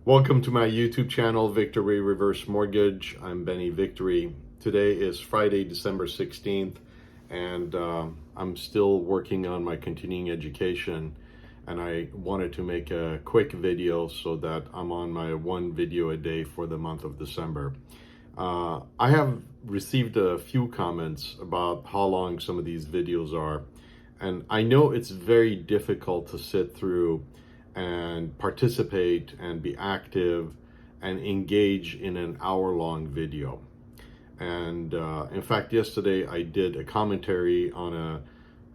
Welcome to my YouTube channel, Victory Reverse Mortgage. I'm Benny Victory. Today is Friday, December 16th, and I'm still working on my continuing education, and I wanted to make a quick video so that I'm on my one video a day for the month of December. I have received a few comments about how long some of these videos are, and I know it's very difficult to sit through and participate and be active and engage in an hour-long video. And in fact, yesterday I did a commentary on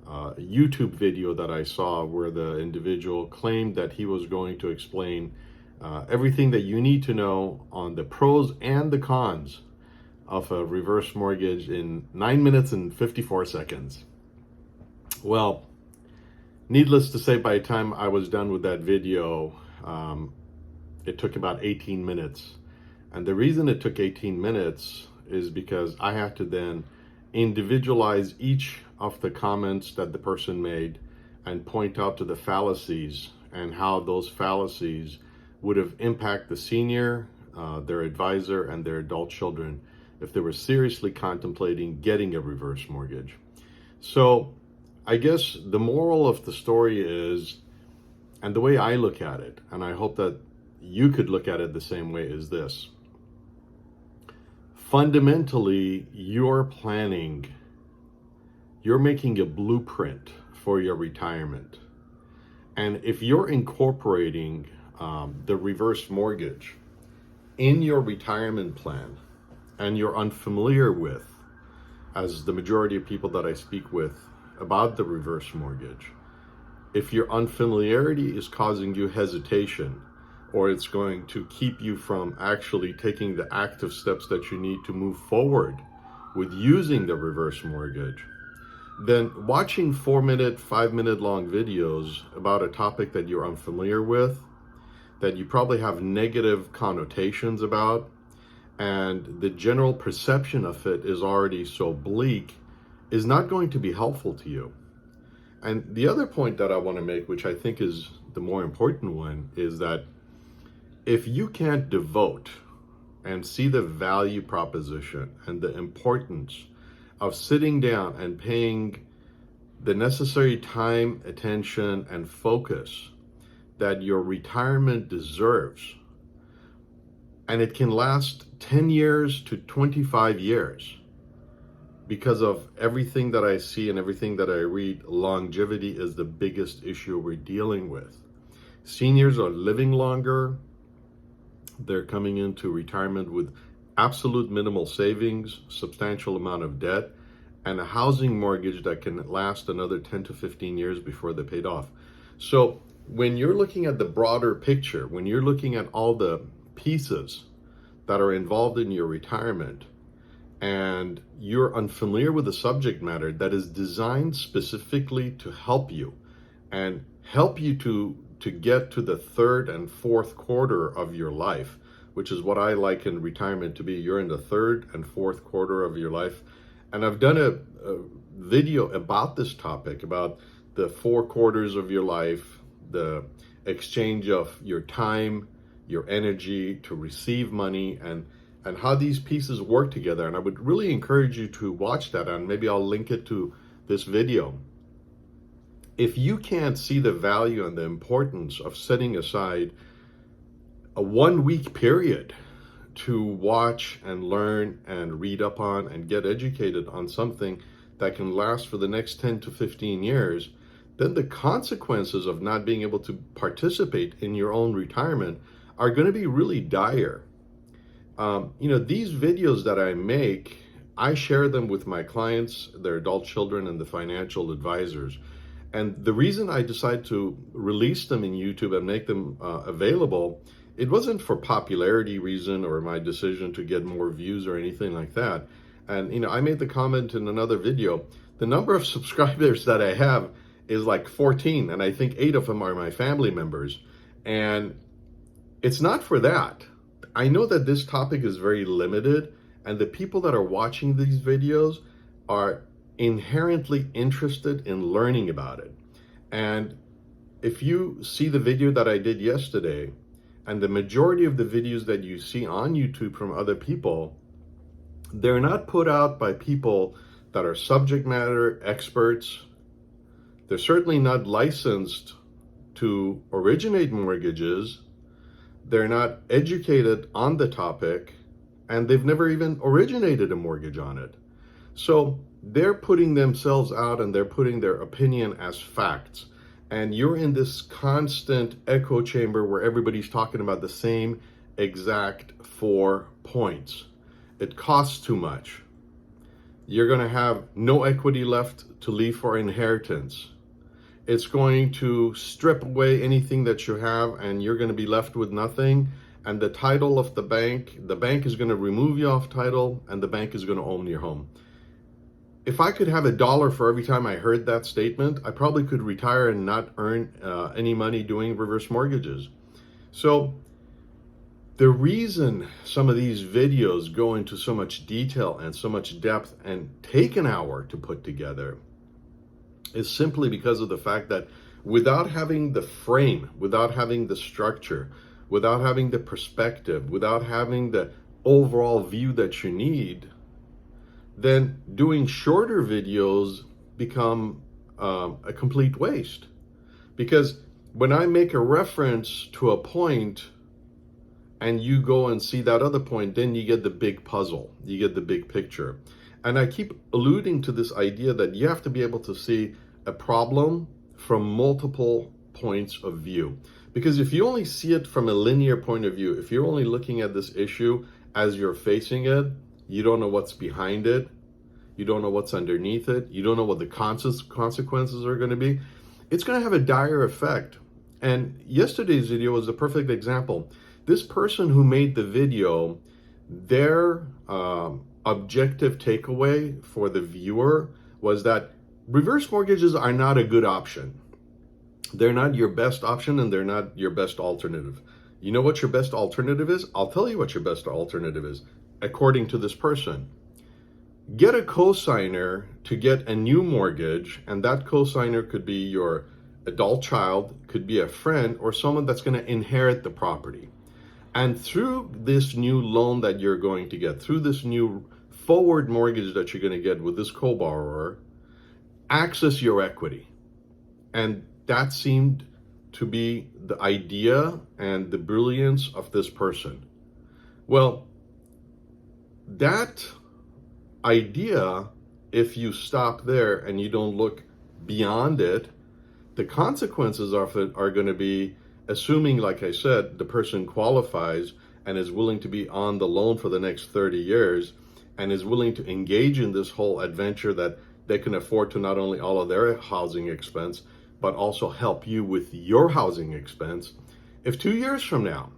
a YouTube video that I saw where the individual claimed that he was going to explain everything that you need to know on the pros and the cons of a reverse mortgage in 9 minutes and 54 seconds. Well, needless to say, by the time I was done with that video, it took about 18 minutes. And the reason it took 18 minutes is because I had to then individualize each of the comments that the person made and point out to the fallacies and how those fallacies would have impacted the senior, their advisor, and their adult children if they were seriously contemplating getting a reverse mortgage. So I guess the moral of the story is, and the way I look at it, and I hope that you could look at it the same way, is this. Fundamentally, you're making a blueprint for your retirement. And if you're incorporating the reverse mortgage in your retirement plan, and you're unfamiliar with, as the majority of people that I speak with about the reverse mortgage, if your unfamiliarity is causing you hesitation, or it's going to keep you from actually taking the active steps that you need to move forward with using the reverse mortgage, then watching 4-minute, 5-minute long videos about a topic that you're unfamiliar with, that you probably have negative connotations about, and the general perception of it is already so bleak, is not going to be helpful to you. And the other point that I want to make, which I think is the more important one, is that if you can't devote and see the value proposition and the importance of sitting down and paying the necessary time, attention, and focus that your retirement deserves, and it can last 10 years to 25 years, because of everything that I see and everything that I read, longevity is the biggest issue we're dealing with. Seniors are living longer. They're coming into retirement with absolute minimal savings, substantial amount of debt, and a housing mortgage that can last another 10 to 15 years before they're paid off. So when you're looking at the broader picture, when you're looking at all the pieces that are involved in your retirement, and you're unfamiliar with the subject matter that is designed specifically to help you and help you to get to the third and fourth quarter of your life, which is what I liken retirement to be. You're in the third and fourth quarter of your life. And I've done a video about this topic, about the 4 quarters of your life, the exchange of your time, your energy to receive money, and how these pieces work together. And I would really encourage you to watch that, and maybe I'll link it to this video. If you can't see the value and the importance of setting aside a 1-week period to watch and learn and read up on and get educated on something that can last for the next 10 to 15 years, then the consequences of not being able to participate in your own retirement are going to be really dire. These videos that I make, I share them with my clients, their adult children, and the financial advisors. And the reason I decided to release them in YouTube and make them available, it wasn't for popularity reason or my decision to get more views or anything like that. And, I made the comment in another video, the number of subscribers that I have is like 14, and I think 8 of them are my family members. And it's not for that. I know that this topic is very limited, and the people that are watching these videos are inherently interested in learning about it. And if you see the video that I did yesterday, And the majority of the videos that you see on YouTube from other people, they're not put out by people that are subject matter experts. They're certainly not licensed to originate mortgages. They're not educated on the topic, and they've never even originated a mortgage on it. So they're putting themselves out and they're putting their opinion as facts. And you're in this constant echo chamber where everybody's talking about the same exact 4 points. It costs too much. You're going to have no equity left to leave for inheritance. It's going to strip away anything that you have, and you're going to be left with nothing. And the title of the bank is going to remove you off title, and the bank is going to own your home. If I could have $1 for every time I heard that statement, I probably could retire and not earn any money doing reverse mortgages. So the reason some of these videos go into so much detail and so much depth and take an hour to put together is simply because of the fact that without having the frame, without having the structure, without having the perspective, without having the overall view that you need, then doing shorter videos become a complete waste. Because when I make a reference to a point and you go and see that other point, then you get the big puzzle, you get the big picture. And I keep alluding to this idea that you have to be able to see a problem from multiple points of view. Because if you only see it from a linear point of view, if you're only looking at this issue as you're facing it, you don't know what's behind it. You don't know what's underneath it. You don't know what the consequences are going to be. It's going to have a dire effect. And yesterday's video was a perfect example. This person who made the video, their objective takeaway for the viewer was that reverse mortgages are not a good option. They're not your best option, and they're not your best alternative. You know what your best alternative is? I'll tell you what your best alternative is, according to this person. Get a cosigner to get a new mortgage, and that cosigner could be your adult child, could be a friend, or someone that's going to inherit the property. And through this new loan that you're going to get, through this new forward mortgage that you're going to get with this co-borrower, access your equity. And that seemed to be the idea and the brilliance of this person. Well, that idea, if you stop there and you don't look beyond it, the consequences of it are going to be, assuming, like I said, the person qualifies and is willing to be on the loan for the next 30 years and is willing to engage in this whole adventure that they can afford to not only all of their housing expense, but also help you with your housing expense. If 2 years from now,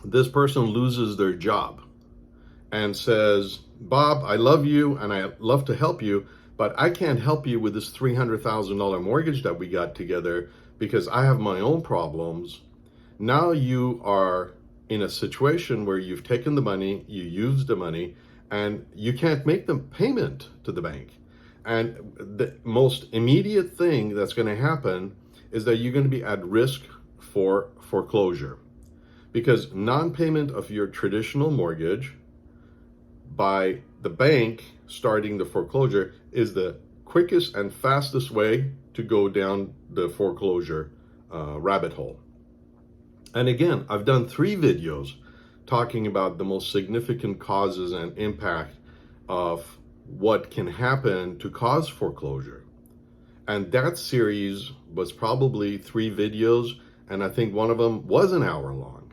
this person loses their job and says, Bob, I love you and I love to help you, but I can't help you with this $300,000 mortgage that we got together because I have my own problems. Now you are in a situation where you've taken the money, you used the money, and you can't make the payment to the bank. And the most immediate thing that's going to happen is that you're going to be at risk for foreclosure, because non-payment of your traditional mortgage by the bank starting the foreclosure is the quickest and fastest way to go down the foreclosure rabbit hole. And again, I've done 3 videos talking about the most significant causes and impact of what can happen to cause foreclosure. And that series was probably 3 videos, and I think one of them was an hour long.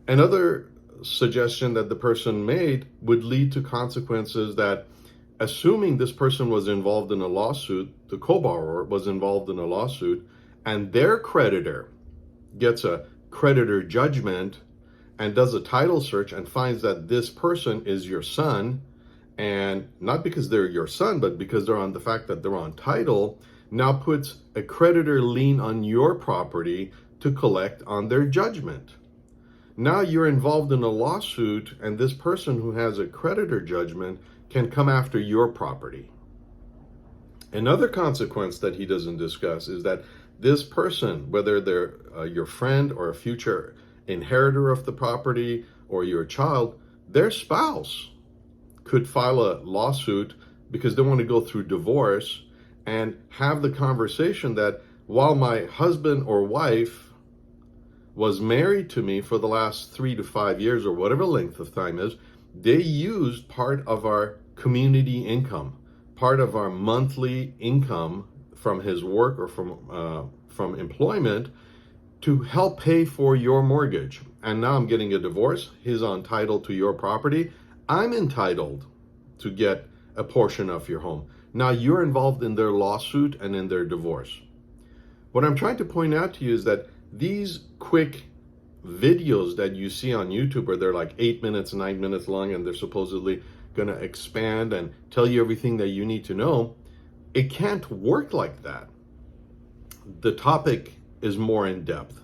Another suggestion that the person made would lead to consequences that, assuming this person was involved in a lawsuit, the co-borrower was involved in a lawsuit, and their creditor gets a creditor judgment and does a title search and finds that this person is your son, and not because they're your son, but because they're on the fact that they're on title, now puts a creditor lien on your property to collect on their judgment. Now you're involved in a lawsuit, and this person who has a creditor judgment can come after your property. Another consequence that he doesn't discuss is that this person, whether they're your friend or a future inheritor of the property or your child, their spouse could file a lawsuit because they want to go through divorce and have the conversation that while my husband or wife was married to me for the last 3 to 5 years or whatever length of time is, they used part of our community income, part of our monthly income from his work or from employment to help pay for your mortgage. And now I'm getting a divorce. He's entitled to your property. I'm entitled to get a portion of your home. Now you're involved in their lawsuit and in their divorce. What I'm trying to point out to you is that these quick videos that you see on YouTube, where they're like 8 minutes, 9 minutes long, and they're supposedly going to expand and tell you everything that you need to know, it can't work like that. The topic is more in depth.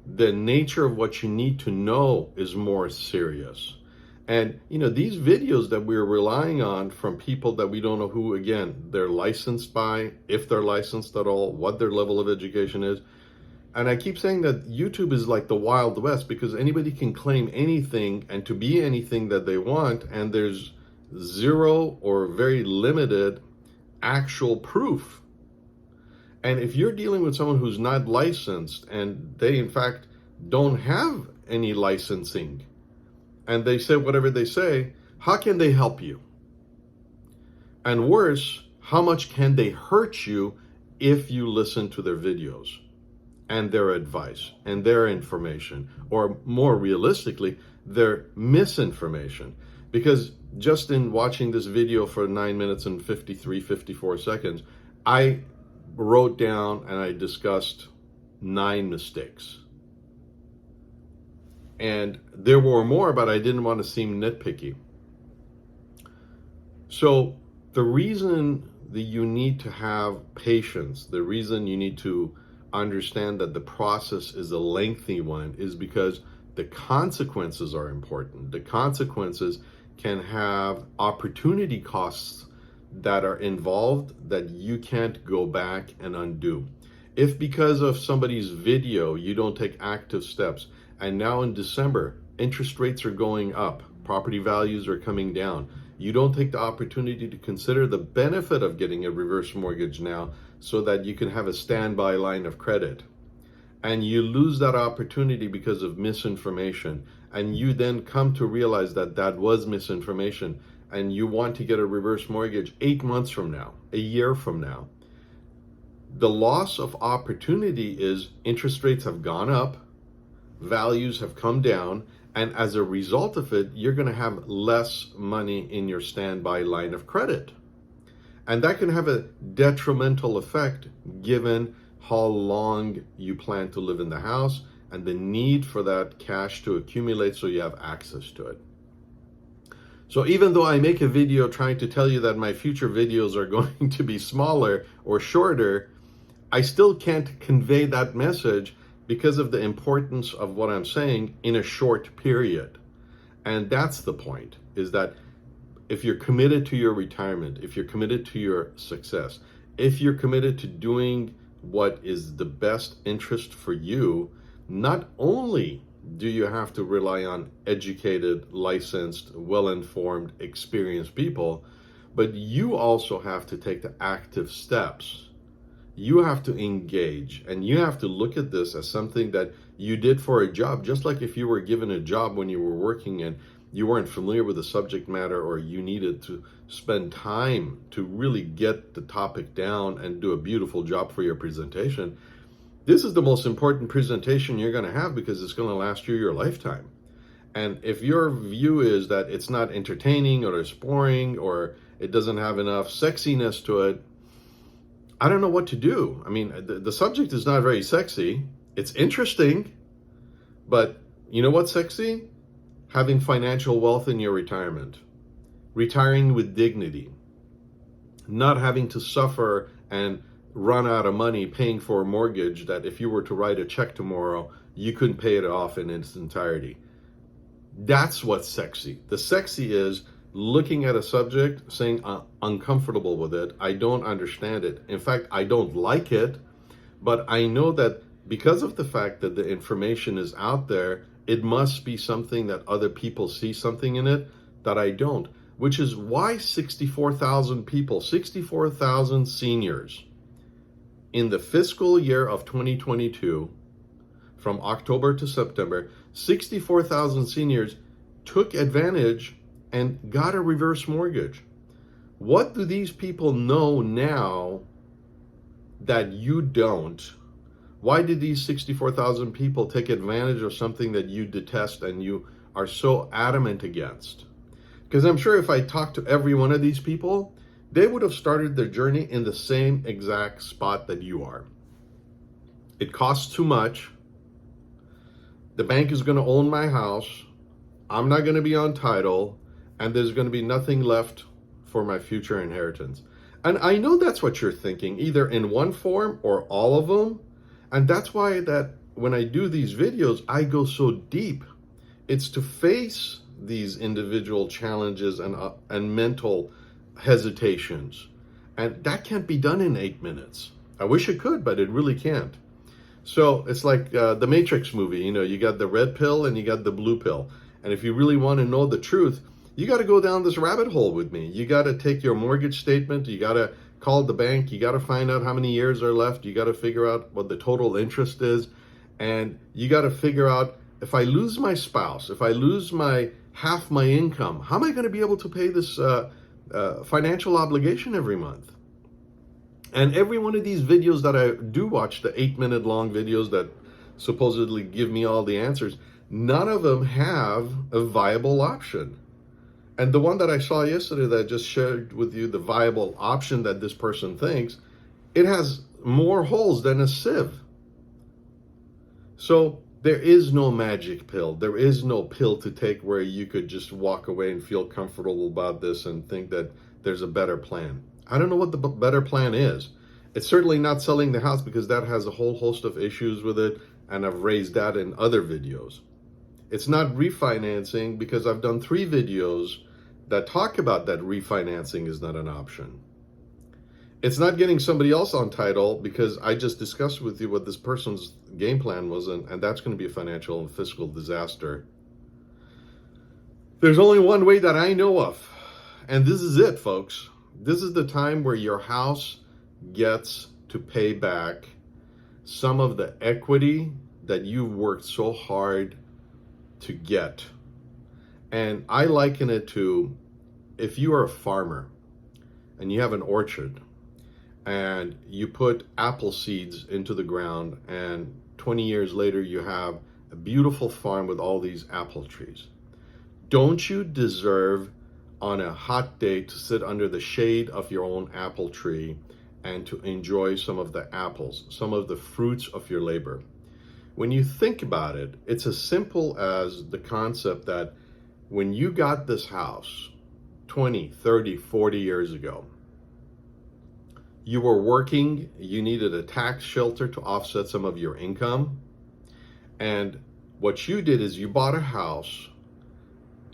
The nature of what you need to know is more serious. And, these videos that we're relying on from people that we don't know who, again, they're licensed by, if they're licensed at all, what their level of education is. And I keep saying that YouTube is like the Wild West because anybody can claim anything and to be anything that they want, and there's zero or very limited actual proof. And if you're dealing with someone who's not licensed and they in fact don't have any licensing and they say whatever they say, how can they help you? And worse, how much can they hurt you if you listen to their videos and their advice and their information, or more realistically, their misinformation? Because just in watching this video for 9 minutes and 54 seconds, I wrote down and I discussed 9 mistakes. And there were more, but I didn't want to seem nitpicky. So the reason that you need to have patience, the reason you need to understand that the process is a lengthy one, is because the consequences are important. The consequences can have opportunity costs that are involved that you can't go back and undo. If because of somebody's video you don't take active steps, and now in December interest rates are going up, property values are coming down, you don't take the opportunity to consider the benefit of getting a reverse mortgage now so that you can have a standby line of credit, and you lose that opportunity because of misinformation, and you then come to realize that that was misinformation, and you want to get a reverse mortgage 8 months from now, a year from now, the loss of opportunity is interest rates have gone up, values have come down, and as a result of it, you're going to have less money in your standby line of credit. And that can have a detrimental effect given how long you plan to live in the house and the need for that cash to accumulate so you have access to it. So even though I make a video trying to tell you that my future videos are going to be smaller or shorter, I still can't convey that message because of the importance of what I'm saying in a short period. And that's the point, is that if you're committed to your retirement, if you're committed to your success, if you're committed to doing what is the best interest for you, not only do you have to rely on educated, licensed, well-informed, experienced people, but you also have to take the active steps. You have to engage, and you have to look at this as something that you did for a job, just like if you were given a job when you were working and you weren't familiar with the subject matter, or you needed to spend time to really get the topic down and do a beautiful job for your presentation. This is the most important presentation you're going to have because it's going to last you your lifetime. And if your view is that it's not entertaining or it's boring or it doesn't have enough sexiness to it, I don't know what to do. I mean, the subject is not very sexy. It's interesting, but you know what's sexy? Having financial wealth in your retirement, retiring with dignity, not having to suffer and run out of money paying for a mortgage that if you were to write a check tomorrow, you couldn't pay it off in its entirety. That's what's sexy. The sexy is looking at a subject, saying I'm uncomfortable with it, I don't understand it. In fact, I don't like it, but I know that because of the fact that the information is out there, it must be something that other people see something in it that I don't, which is why 64,000 people, 64,000 seniors in the fiscal year of 2022, from October to September, 64,000 seniors took advantage and got a reverse mortgage. What do these people know now that you don't? Why did these 64,000 people take advantage of something that you detest and you are so adamant against? Because I'm sure if I talked to every one of these people, they would have started their journey in the same exact spot that you are. It costs too much. The bank is going to own my house. I'm not going to be on title. And there's going to be nothing left for my future inheritance. And I know that's what you're thinking, either in one form or all of them. And that's why that when I do these videos, I go so deep. It's to face these individual challenges and mental hesitations. And that can't be done in 8 minutes. I wish it could, but it really can't. So it's like the Matrix movie, you got the red pill and you got the blue pill. And if you really want to know the truth, you got to go down this rabbit hole with me. You got to take your mortgage statement. You got to call the bank. You got to find out how many years are left. You got to figure out what the total interest is. And you got to figure out, if I lose my spouse, if I lose half my income, how am I going to be able to pay this financial obligation every month? And every one of these videos that I do watch, the 8-minute long videos that supposedly give me all the answers, none of them have a viable option. And the one that I saw yesterday that I just shared with you, the viable option that this person thinks, it has more holes than a sieve. So there is no magic pill. There is no pill to take where you could just walk away and feel comfortable about this and think that there's a better plan. I don't know what the better plan is. It's certainly not selling the house, because that has a whole host of issues with it, and I've raised that in other videos. It's not refinancing, because I've done 3 videos that talk about that refinancing is not an option. It's not getting somebody else on title, because I just discussed with you what this person's game plan was, and that's going to be a financial and fiscal disaster. There's only one way that I know of, and this is it, folks. This is the time where your house gets to pay back some of the equity that you've worked so hard to get. And I liken it to, if you are a farmer and you have an orchard and you put apple seeds into the ground, and 20 years later you have a beautiful farm with all these apple trees. Don't you deserve on a hot day to sit under the shade of your own apple tree and to enjoy some of the apples, some of the fruits of your labor? When you think about it, it's as simple as the concept that when you got this house 20, 30, 40 years ago, you were working, you needed a tax shelter to offset some of your income. And what you did is you bought a house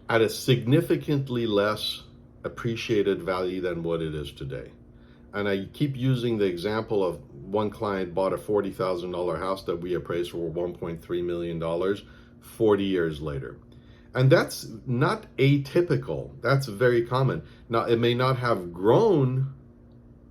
at a significantly less appreciated value than what it is today. And I keep using the example of one client bought a $40,000 house that we appraised for $1.3 million 40 years later. And that's not atypical. That's very common. Now, it may not have grown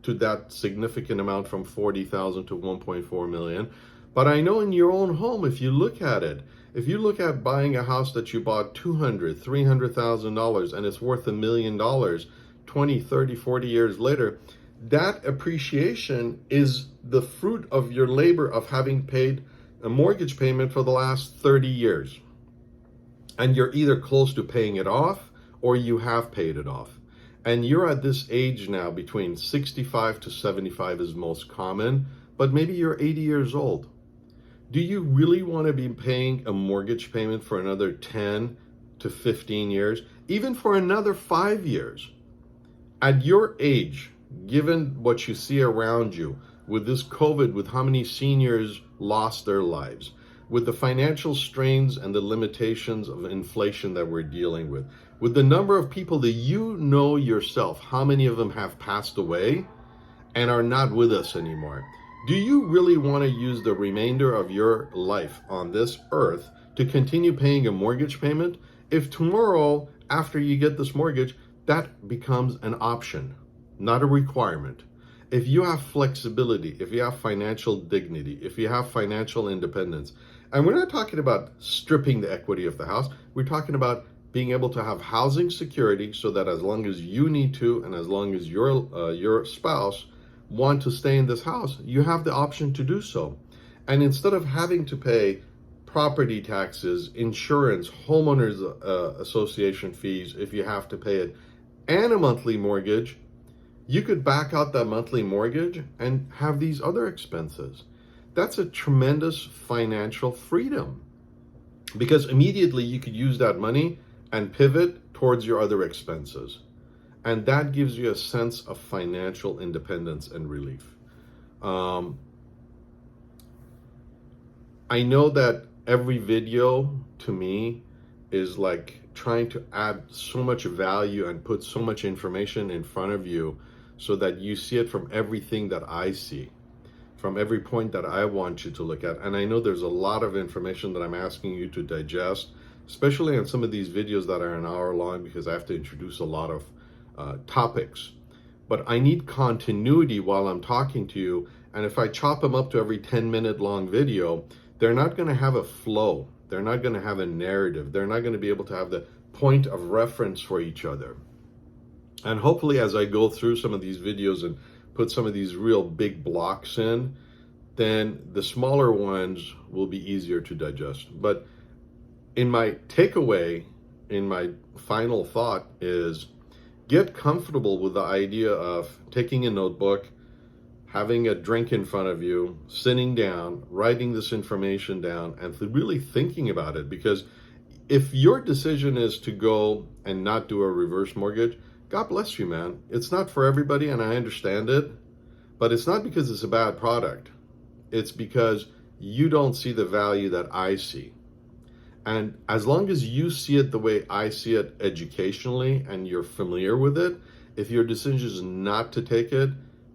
to that significant amount from 40,000 to 1.4 million, but I know in your own home, if you look at it, if you look at buying a house that you bought $200,000, $300,000 and it's worth $1 million 20, 30, 40 years later, that appreciation is the fruit of your labor of having paid a mortgage payment for the last 30 years. And you're either close to paying it off or you have paid it off. And you're at this age now, between 65 to 75 is most common, but maybe you're 80 years old. Do you really want to be paying a mortgage payment for another 10 to 15 years, even for another 5 years? At your age, given what you see around you, with this COVID, with how many seniors lost their lives, with the financial strains and the limitations of inflation that we're dealing with the number of people that you know yourself, how many of them have passed away and are not with us anymore? Do you really want to use the remainder of your life on this earth to continue paying a mortgage payment if tomorrow, after you get this mortgage, that becomes an option, not a requirement? If you have flexibility, if you have financial dignity, if you have financial independence, and we're not talking about stripping the equity of the house, we're talking about being able to have housing security so that as long as you need to and as long as your spouse want to stay in this house, you have the option to do so. And instead of having to pay property taxes, insurance, homeowners association fees if you have to pay it, and a monthly mortgage, you could back out that monthly mortgage and have these other expenses. That's a tremendous financial freedom, because immediately you could use that money and pivot towards your other expenses. And that gives you a sense of financial independence and relief. I know that every video to me is like trying to add so much value and put so much information in front of you so that you see it from everything that I see, from every point that I want you to look at. And I know there's a lot of information that I'm asking you to digest, especially on some of these videos that are an hour long, because I have to introduce a lot of topics. But I need continuity while I'm talking to you. And if I chop them up to every 10-minute long video, they're not going to have a flow. They're not going to have a narrative. They're not going to be able to have the point of reference for each other. And hopefully, as I go through some of these videos and put some of these real big blocks in, then the smaller ones will be easier to digest. But in my takeaway, in my final thought is, get comfortable with the idea of taking a notebook, having a drink in front of you, sitting down, writing this information down, and really thinking about it. Because if your decision is to go and not do a reverse mortgage, God bless you, man. It's not for everybody, and I understand it, but it's not because it's a bad product. It's because you don't see the value that I see. And as long as you see it the way I see it educationally and you're familiar with it, if your decision is not to take it,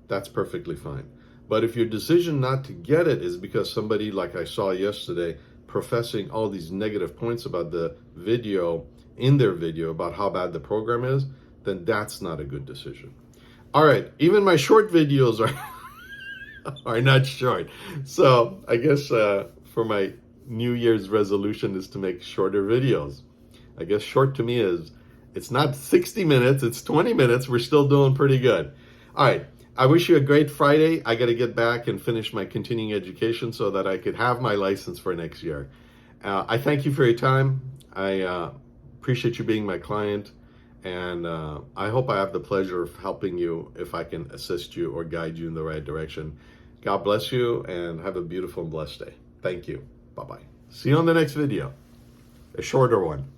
that's perfectly fine. But if your decision not to get it is because somebody, like I saw yesterday, professing all these negative points about the video, in their video, about how bad the program is, then that's not a good decision. All right, even my short videos are not short. So I guess for my New Year's resolution is to make shorter videos. I guess short to me is, it's not 60 minutes, it's 20 minutes. We're still doing pretty good. All right, I wish you a great Friday. I got to get back and finish my continuing education so that I could have my license for next year. I thank you for your time. I appreciate you being my client. And I hope I have the pleasure of helping you if I can assist you or guide you in the right direction. God bless you and have a beautiful and blessed day. Thank you. Bye-bye. See you on the next video, a shorter one.